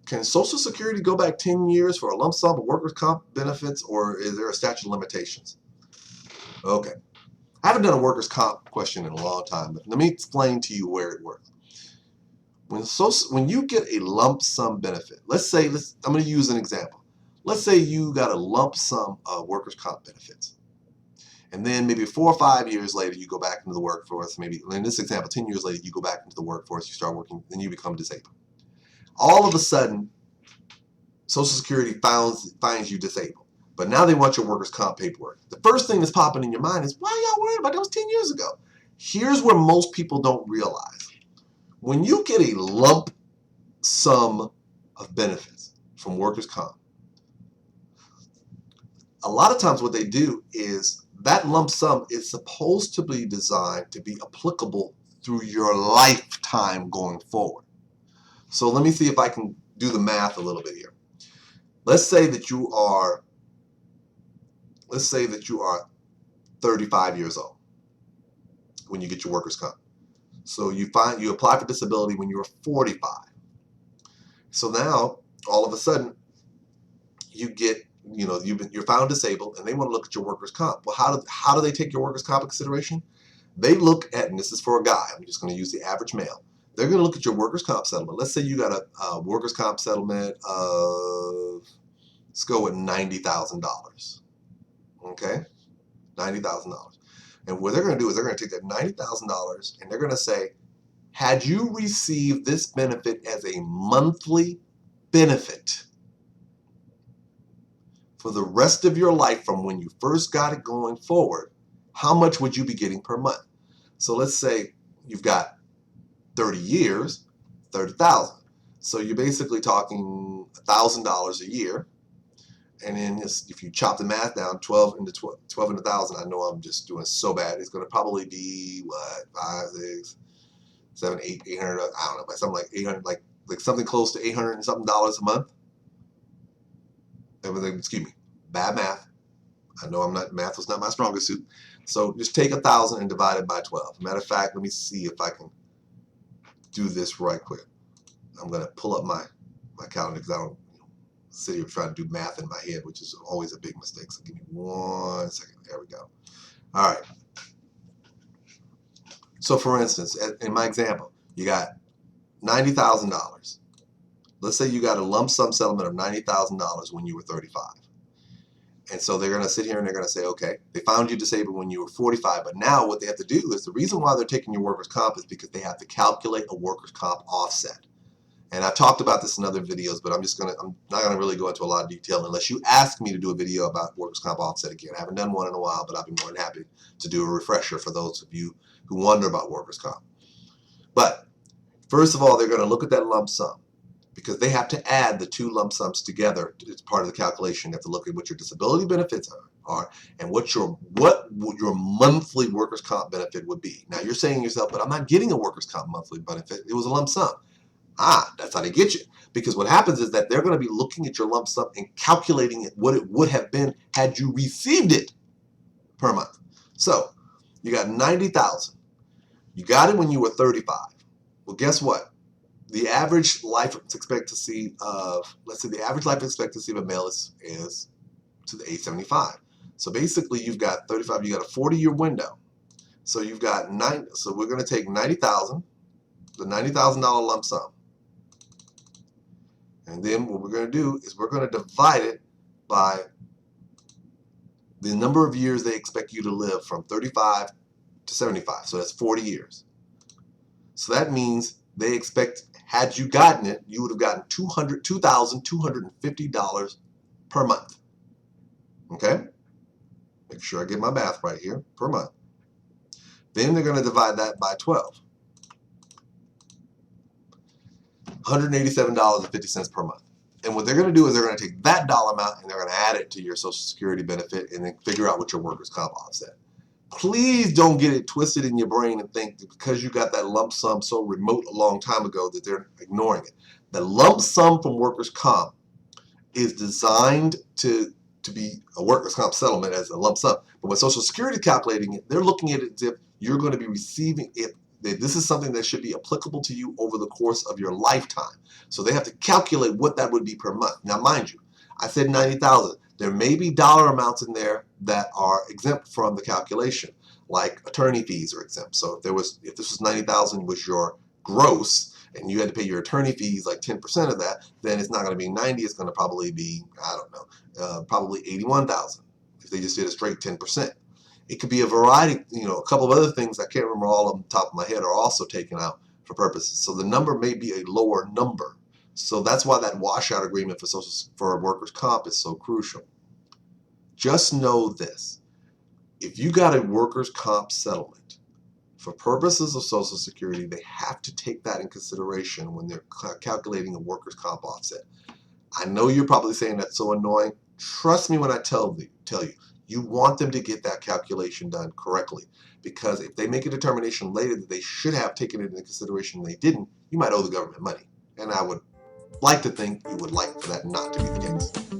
Can Social Security go back 10 years for a lump sum of workers' comp benefits, or is there a statute of limitations? Okay. I haven't done a workers' comp question in a long time, but let me explain to you where it works. When you get a lump sum benefit, I'm going to use an example. Let's say you got a lump sum of workers' comp benefits. And then maybe 4 or 5 years later, you go back into the workforce. Maybe in this example, 10 years later, you go back into the workforce, you start working, then you become disabled. All of a sudden, Social Security finds you disabled. But now they want your workers' comp paperwork. The first thing that's popping in your mind is, why are y'all worried about that? Was 10 years ago. Here's where most people don't realize. When you get a lump sum of benefits from workers' comp, a lot of times what they do is that lump sum is supposed to be designed to be applicable through your lifetime going forward. So let me see if I can do the math a little bit here. Let's say that you are 35 years old when you get your workers' comp. So you apply for disability when you were 45. So now all of a sudden you're found disabled, and they want to look at your workers' comp. Well, how do they take your workers' comp in consideration? They look at, and this is for a guy, I'm just going to use the average male. They're going to look at your workers' comp settlement. Let's say you got a workers' comp settlement of, let's go with $90,000. Okay? $90,000. And what they're going to do is they're going to take that $90,000 and they're going to say, had you received this benefit as a monthly benefit for the rest of your life from when you first got it going forward, how much would you be getting per month? So let's say you've got 30 years, 30,000. So you're basically talking $1,000 a year. And then if you chop the math down, 12 into 1,000, I know I'm just doing so bad. It's going to probably be what, 5, 6, 7, 8, 800. I don't know, but something like 800, like something close to $800 and something a month. Excuse me, bad math. I know math was not my strongest suit. So just take 1,000 and divide it by 12. Matter of fact, let me see if I can do this right quick. I'm going to pull up my calendar because I don't sit here trying to do math in my head, which is always a big mistake. So give me 1 second. There we go. All right. So for instance, in my example, you got $90,000. Let's say you got a lump sum settlement of $90,000 when you were 35. And so they're going to sit here and they're going to say, okay, they found you disabled when you were 45, but now what they have to do is, the reason why they're taking your workers' comp is because they have to calculate a workers' comp offset. And I've talked about this in other videos, but I'm not going to really go into a lot of detail unless you ask me to do a video about workers' comp offset again. I haven't done one in a while, but I'll be more than happy to do a refresher for those of you who wonder about workers' comp. But first of all, they're going to look at that lump sum, because they have to add the two lump sums together as part of the calculation. They have to look at what your disability benefits are and what your monthly workers' comp benefit would be. Now you're saying to yourself, but I'm not getting a workers' comp monthly benefit. It was a lump sum. That's how they get you. Because what happens is that they're going to be looking at your lump sum and calculating it, what it would have been had you received it per month. So you got $90,000. You got it when you were 35. Well, guess what? The average life expectancy of, let's say the average life expectancy of a male is to the age 75. So basically you've got 35, you got a 40-year window. So you've got so we're going to take 90,000, the $90,000 lump sum. And then what we're going to do is we're going to divide it by the number of years they expect you to live from 35 to 75. So that's 40 years. So that means they expect, had you gotten it, you would have gotten $2,250 per month. Okay? Make sure I get my math right here, per month. Then they're going to divide that by 12. $187.50 per month. And what they're going to do is they're going to take that dollar amount and they're going to add it to your Social Security benefit and then figure out what your workers' comp offset. Please don't get it twisted in your brain and think that because you got that lump sum so remote a long time ago that they're ignoring it. The lump sum from workers' comp is designed to be a workers' comp settlement as a lump sum. But when Social Security is calculating it, they're looking at it as if you're going to be receiving it. This is something that should be applicable to you over the course of your lifetime. So they have to calculate what that would be per month. Now, mind you, I said 90,000. There may be dollar amounts in there that are exempt from the calculation, like attorney fees are exempt. So if this was 90,000 was your gross, and you had to pay your attorney fees like 10% of that, then it's not going to be 90. It's going to probably be, I don't know, probably 81,000 if they just did a straight 10%. It could be a variety, a couple of other things, I can't remember all of them top of my head, are also taken out for purposes. So the number may be a lower number. So that's why that washout agreement for workers' comp is so crucial. Just know this. If you got a workers' comp settlement, for purposes of Social Security, they have to take that in consideration when they're calculating a workers' comp offset. I know you're probably saying that's so annoying. Trust me when I tell you, you want them to get that calculation done correctly, because if they make a determination later that they should have taken it into consideration and they didn't, you might owe the government money. And I would like to think you would like for that not to be the case.